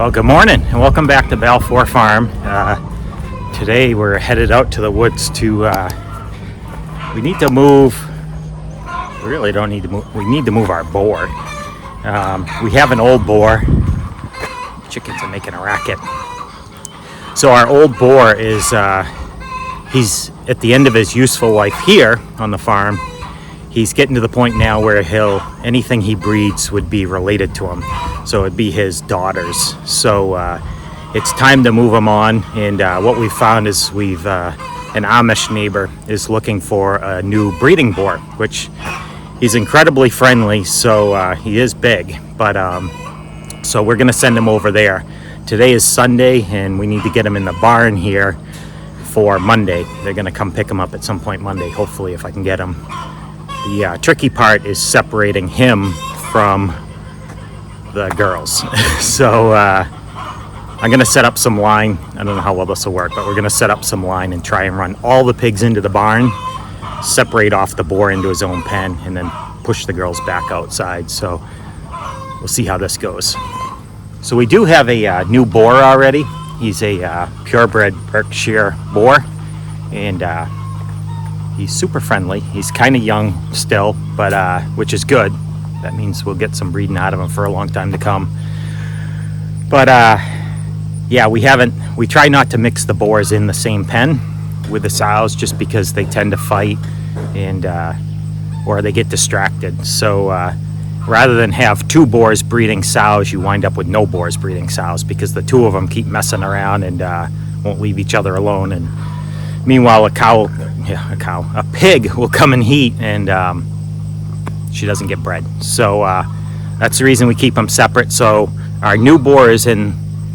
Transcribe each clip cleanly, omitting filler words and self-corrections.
Well, good morning and welcome back to Balfour Farm. Today we're headed out to the woods to, we need to move, we really don't need to move, we need to move our boar. We have an old boar. Chickens are making a racket. So our old boar is, he's at the end of his useful life here on the farm. He's getting to the point now where anything he breeds would be related to him. So it'd be his daughters. So it's time to move him on. And what we found is an Amish neighbor is looking for a new breeding boar, which he's incredibly friendly. So he is big, but so we're gonna send him over there. Today is Sunday and we need to get him in the barn here for Monday. They're gonna come pick him up at some point Monday, hopefully, if I can get him. The tricky part is separating him from the girls. So I'm gonna set up some line. I don't know how well this will work, but we're gonna set up some line and try and run all the pigs into the barn, separate off the boar into his own pen, and then push the girls back outside. So we'll see how this goes. So we do have a new boar already. He's a purebred Berkshire boar, and he's super friendly. He's kind of young still, but which is good. That means we'll get some breeding out of him for a long time to come. But yeah, we try not to mix the boars in the same pen with the sows, just because they tend to fight and or they get distracted. So rather than have two boars breeding sows, you wind up with no boars breeding sows, because the two of them keep messing around and won't leave each other alone. And meanwhile, a pig will come in heat and she doesn't get bred. So that's the reason we keep them separate. So our new boar is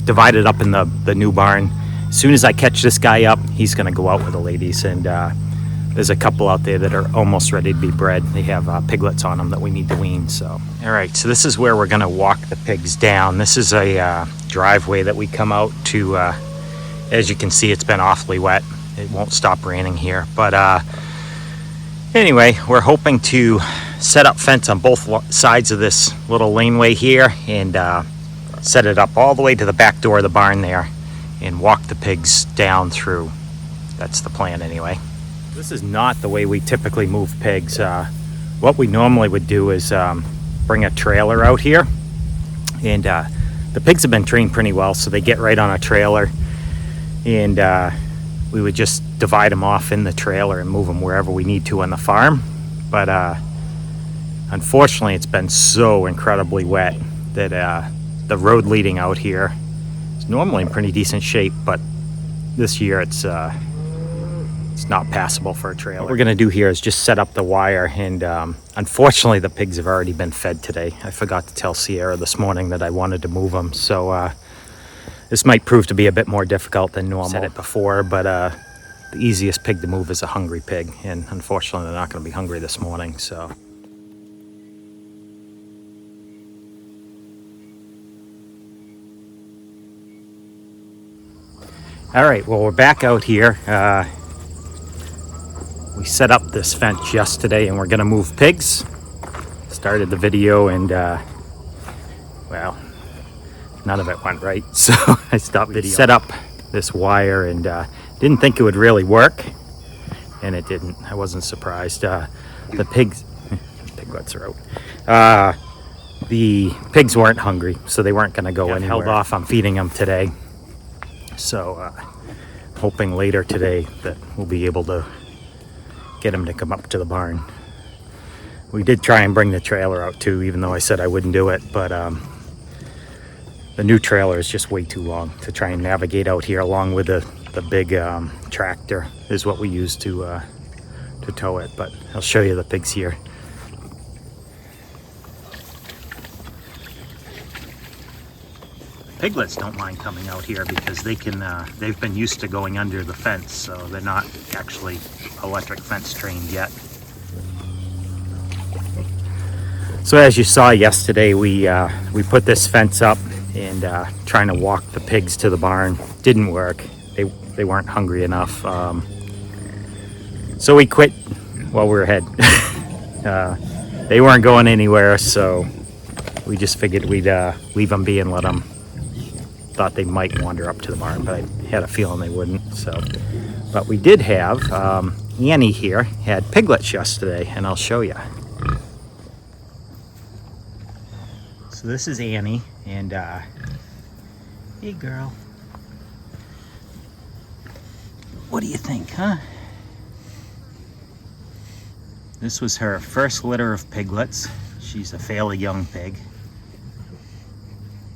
divided up in the new barn. As soon as I catch this guy up, he's gonna go out with the ladies, and there's a couple out there that are almost ready to be bred. They have piglets on them that we need to wean. So all right, so this is where we're gonna walk the pigs down. This is a driveway that we come out to. As you can see, it's been awfully wet. It won't stop raining here, but anyway, we're hoping to set up fence on both sides of this little laneway here, and set it up all the way to the back door of the barn there, and walk the pigs down through. That's the plan anyway. This is not the way we typically move pigs. What we normally would do is bring a trailer out here, and the pigs have been trained pretty well, so they get right on a trailer, and we would just divide them off in the trailer and move them wherever we need to on the farm. But unfortunately, it's been so incredibly wet that the road leading out here is normally in pretty decent shape, but this year it's not passable for a trailer. What we're gonna do here is just set up the wire, and unfortunately the pigs have already been fed today. I forgot to tell Sierra this morning that I wanted to move them, so this might prove to be a bit more difficult than normal. I've said it before, but the easiest pig to move is a hungry pig, and unfortunately they're not going to be hungry this morning. So all right, well, we're back out here. We set up this fence yesterday and we're going to move pigs. Started the video and well, none of it went right, so I stopped video. Set up this wire and didn't think it would really work, and it didn't. I wasn't surprised. The piglets are out. The pigs weren't hungry, so they weren't going to go anywhere. Held off on feeding them today, so hoping later today that we'll be able to get them to come up to the barn. We did try and bring the trailer out too, even though I said I wouldn't do it, but the new trailer is just way too long to try and navigate out here, along with the big tractor is what we use to tow it. But I'll show you the pigs here. Piglets don't mind coming out here because they can, they've been used to going under the fence, so they're not actually electric fence trained yet. So as you saw yesterday, we put this fence up and trying to walk the pigs to the barn. Didn't work. They weren't hungry enough. So we quit while we were ahead. They weren't going anywhere, so we just figured we'd leave them be and let them thought they might wander up to the barn, but I had a feeling they wouldn't. So, but we did have Annie here had piglets yesterday, and I'll show you. So this is Annie, and hey girl, what do you think, huh? This was her first litter of piglets. She's a fairly young pig.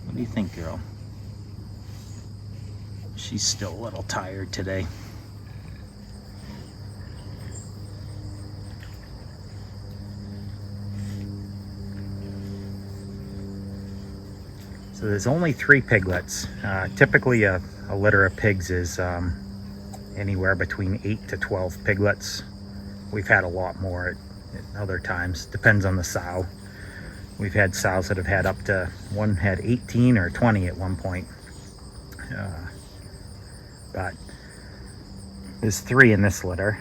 What do you think, girl? She's still a little tired today. So there's only 3 piglets. Typically a litter of pigs is anywhere between 8 to 12 piglets. We've had a lot more at other times. Depends on the sow. We've had sows that have had up to, one had 18 or 20 at one point. But there's 3 in this litter.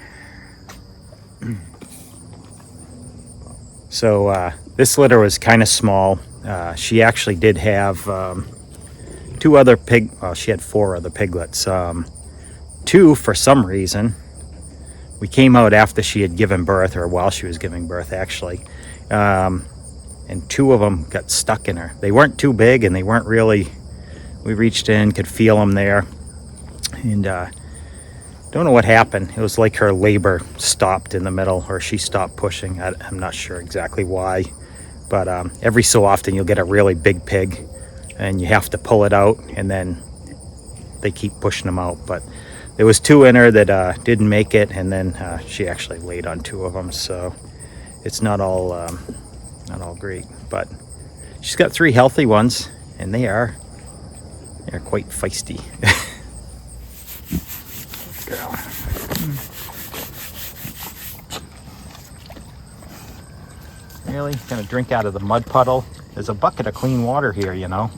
So this litter was kind of small. She actually did have 2 other well, she had 4 other piglets. 2, for some reason, we came out after she had given birth, or while she was giving birth, actually. And 2 of them got stuck in her. They weren't too big, and they weren't really, we reached in, could feel them there. And don't know what happened. It was like her labor stopped in the middle, or she stopped pushing. I'm not sure exactly why. But every so often you'll get a really big pig, and you have to pull it out, and then they keep pushing them out. But there was 2 in her that didn't make it, and then she actually laid on 2 of them. So it's not all great. But she's got 3 healthy ones, and they're quite feisty. Girl. Really? Gonna drink out of the mud puddle? There's a bucket of clean water here, you know.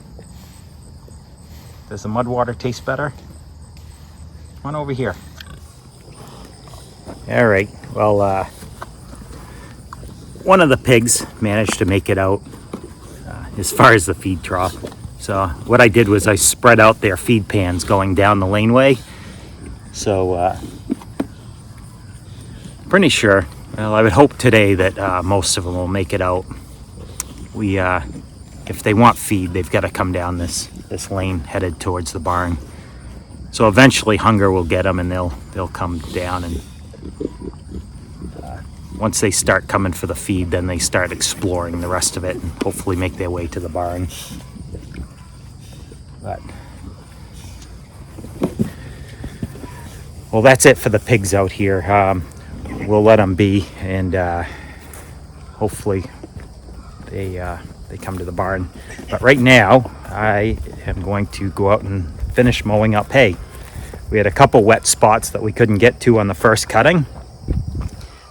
Does the mud water taste better? Come on over here. All right, well, one of the pigs managed to make it out as far as the feed trough. So what I did was I spread out their feed pans going down the laneway. So pretty sure, well, I would hope today that most of them will make it out. We, if they want feed, they've got to come down this lane headed towards the barn. So eventually hunger will get them, and they'll come down, and once they start coming for the feed, then they start exploring the rest of it and hopefully make their way to the barn. But well, that's it for the pigs out here. We'll let them be, and hopefully they come to the barn. But right now I am going to go out and finish mowing up hay. We had a couple wet spots that we couldn't get to on the first cutting,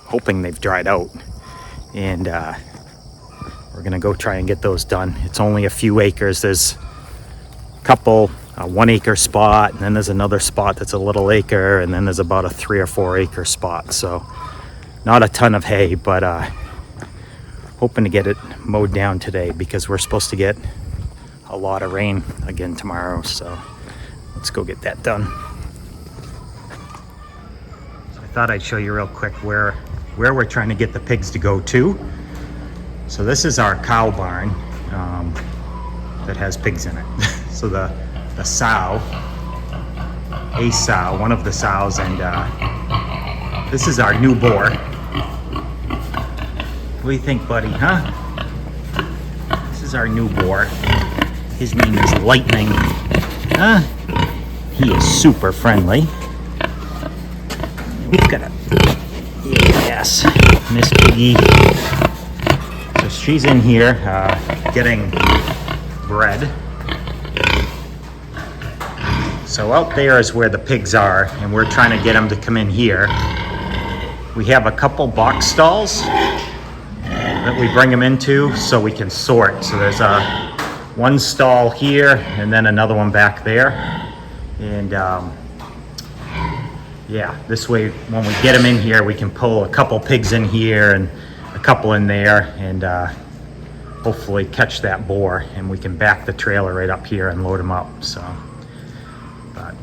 hoping they've dried out, and we're gonna go try and get those done. It's only a few acres. There's a couple 1 acre spot, and then there's another spot that's a little acre, and then there's about a 3 or 4 acre spot. So not a ton of hay, but hoping to get it mowed down today, because we're supposed to get a lot of rain again tomorrow. So let's go get that done. So I thought I'd show you real quick where we're trying to get the pigs to go to. So this is our cow barn that has pigs in it. So the sow, one of the sows, and this is our new boar. What do you think, buddy, huh? This is our new boar. His name is Lightning. Huh? He is super friendly. We've got a, yes, Miss Piggy. So she's in here getting bread. So out there is where the pigs are, and we're trying to get them to come in here. We have a couple box stalls that we bring them into so we can sort. So there's one stall here, and then another one back there. And yeah, this way when we get them in here, we can pull a couple pigs in here and a couple in there, and hopefully catch that boar, and we can back the trailer right up here and load him up. So, but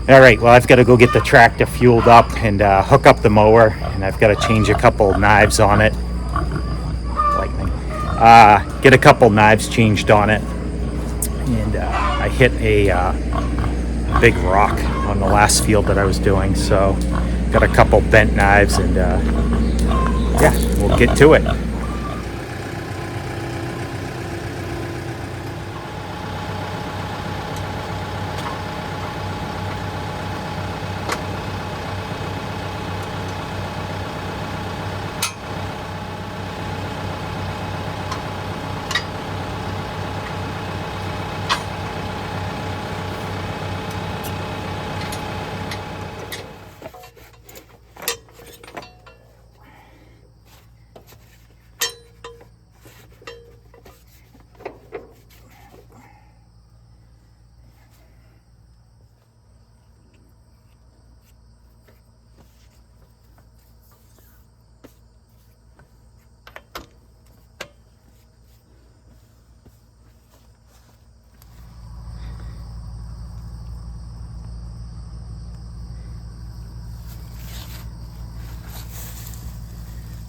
all right, well, I've got to go get the tractor fueled up and hook up the mower, and I've got to change a couple knives on it. Lightning. Get a couple knives changed on it, and I hit a big rock on the last field that I was doing, so got a couple bent knives, and yeah, we'll get to it.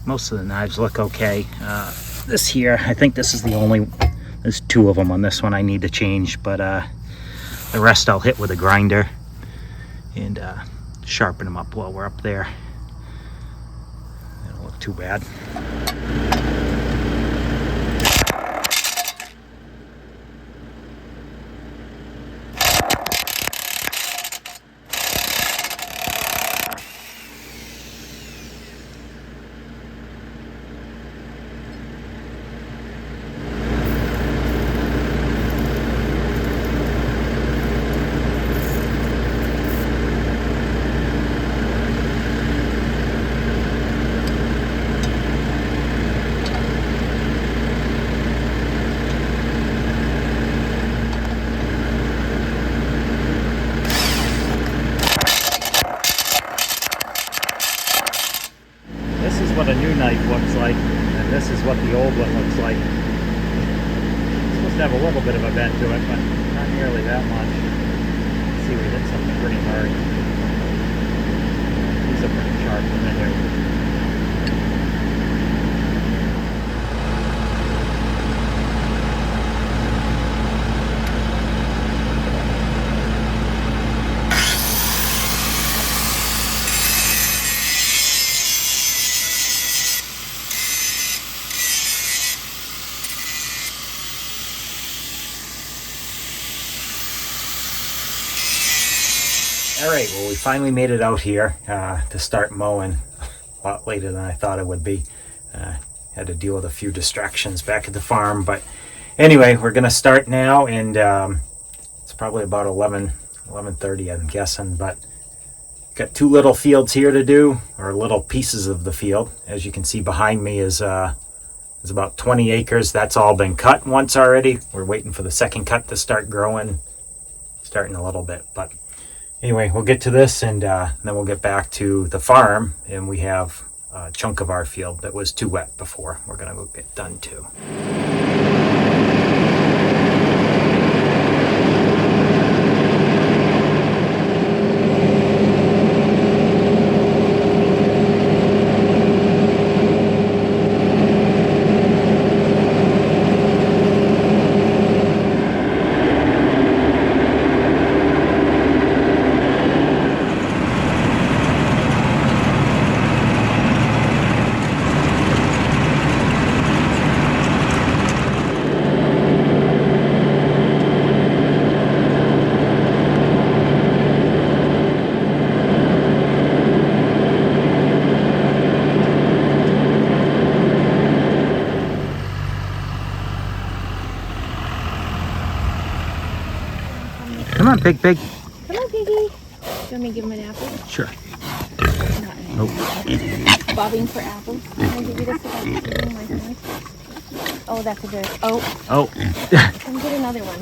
Most of the knives look okay. This here, I think this is the only, there's two of them on this one I need to change, but the rest I'll hit with a grinder and sharpen them up while we're up there. They don't look too bad. This is what a new knife looks like, and this is what the old one looks like. It's supposed to have a little bit of a bend to it, but not nearly that much. Let's see, we hit something pretty hard. These are pretty sharp in there. All right, well, we finally made it out here to start mowing. A lot later than I thought it would be. Had to deal with a few distractions back at the farm, but anyway, we're gonna start now, and it's probably about 11:30, I'm guessing, but got two little fields here to do, or little pieces of the field. As you can see behind me is about 20 acres. That's all been cut once already. We're waiting for the second cut to start growing, starting a little bit, but anyway, we'll get to this, and then we'll get back to the farm, and we have a chunk of our field that was too wet before. We're gonna go get done too. Come on, Pig. Come on, Piggy. Do you want me to give him an apple? Sure. Nope. Bobbing for apples. Can I give you this without using my hand? Oh, that's a good. Oh. Come get another one.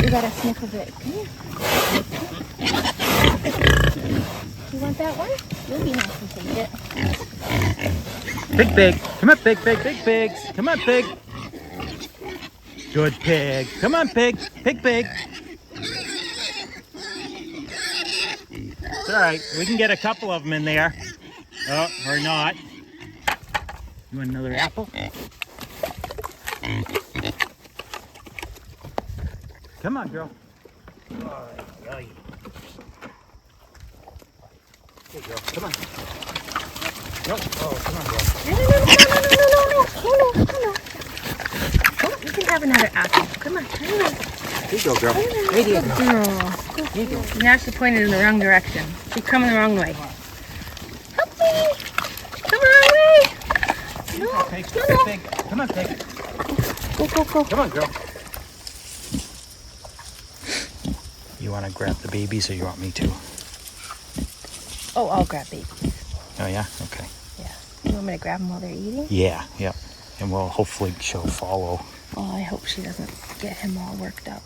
You gotta sniff a bit. Come here. You want that one? You'll be nice and take it. Big pig. Come on, big pigs. Come on, pig. Good pig. Come on, pig. Pig. It's all right. We can get a couple of them in there. Oh, or not. You want another apple? Come on, girl. Oh, there you go. Come on. No. Oh, come on, girl. No. Come on, you can have another apple. Come on. Here you go, girl. Right here. Here you go. Now she pointed in the wrong direction. She's coming the wrong way. Help me! Come the wrong way! No. Pig. Come on, pig. Go. Come on, girl. You want to grab the babies or you want me to? Oh, I'll grab babies. Oh, yeah? Okay. Yeah. You want me to grab them while they're eating? Yeah. And we'll hopefully she'll follow. Oh, I hope she doesn't get him all worked up.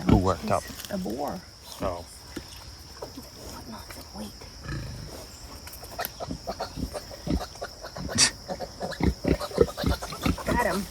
Who worked up? A boar. Oh. Wait. Got him.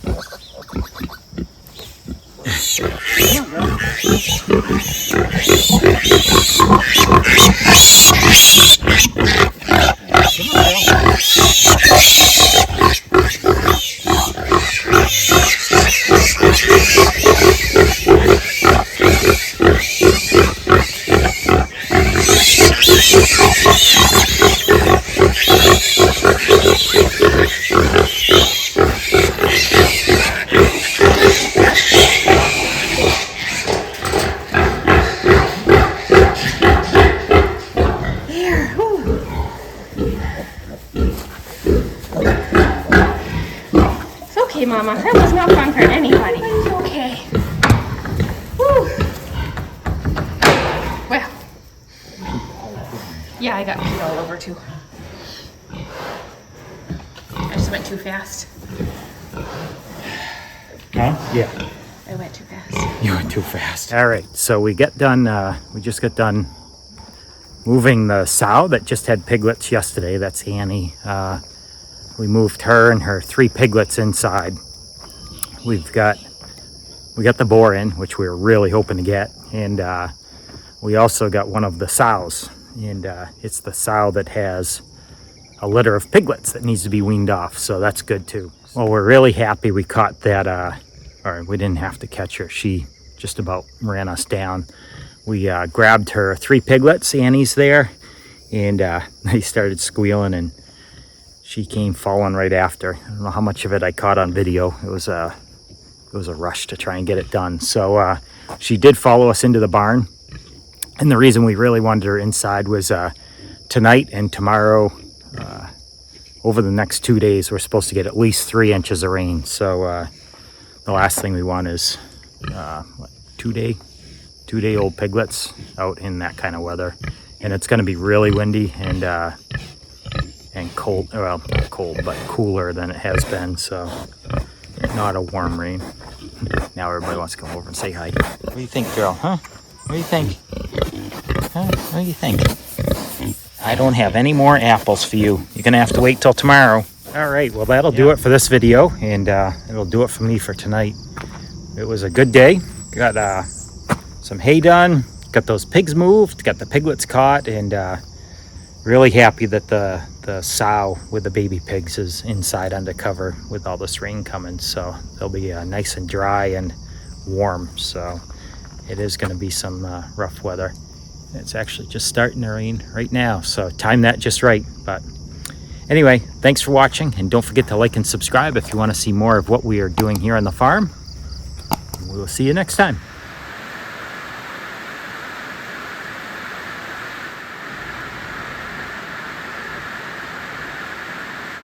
Okay, Mama, that was not fun for anybody. It's okay. Woo. Well, yeah, I got peed all over too. I just went too fast. Huh? Yeah. I went too fast. You went too fast. All right, so we just got done moving the sow that just had piglets yesterday. That's Annie. We moved her and her 3 piglets inside. We got the boar in, which we were really hoping to get, and we also got one of the sows, and it's the sow that has a litter of piglets that needs to be weaned off, so that's good too. Well, we're really happy we caught that, or we didn't have to catch her. She just about ran us down. We grabbed her 3 piglets, Annie's there, and they started squealing, and she came falling right after. I don't know how much of it I caught on video. It was a rush to try and get it done. So she did follow us into the barn, and the reason we really wanted her inside was tonight and tomorrow, over the next 2 days, we're supposed to get at least 3 inches of rain. So the last thing we want is 2-day old piglets out in that kind of weather, and it's going to be really windy and cold. Well, not cold, but cooler than it has been. So not a warm rain. Now everybody wants to come over and say hi. What do you think, girl? Huh? What do you think? Huh? What do you think? I don't have any more apples for you. You're gonna have to wait till tomorrow. All right, well, that'll do it for this video, and it'll do it for me for tonight. It was a good day. Got some hay done, got those pigs moved, got the piglets caught, and really happy that the sow with the baby pigs is inside under cover with all this rain coming, so they'll be nice and dry and warm. So it is going to be some rough weather. It's actually just starting to rain right now, so time that just right. But anyway, thanks for watching, and don't forget to like and subscribe if you want to see more of what we are doing here on the farm. We will see you next time.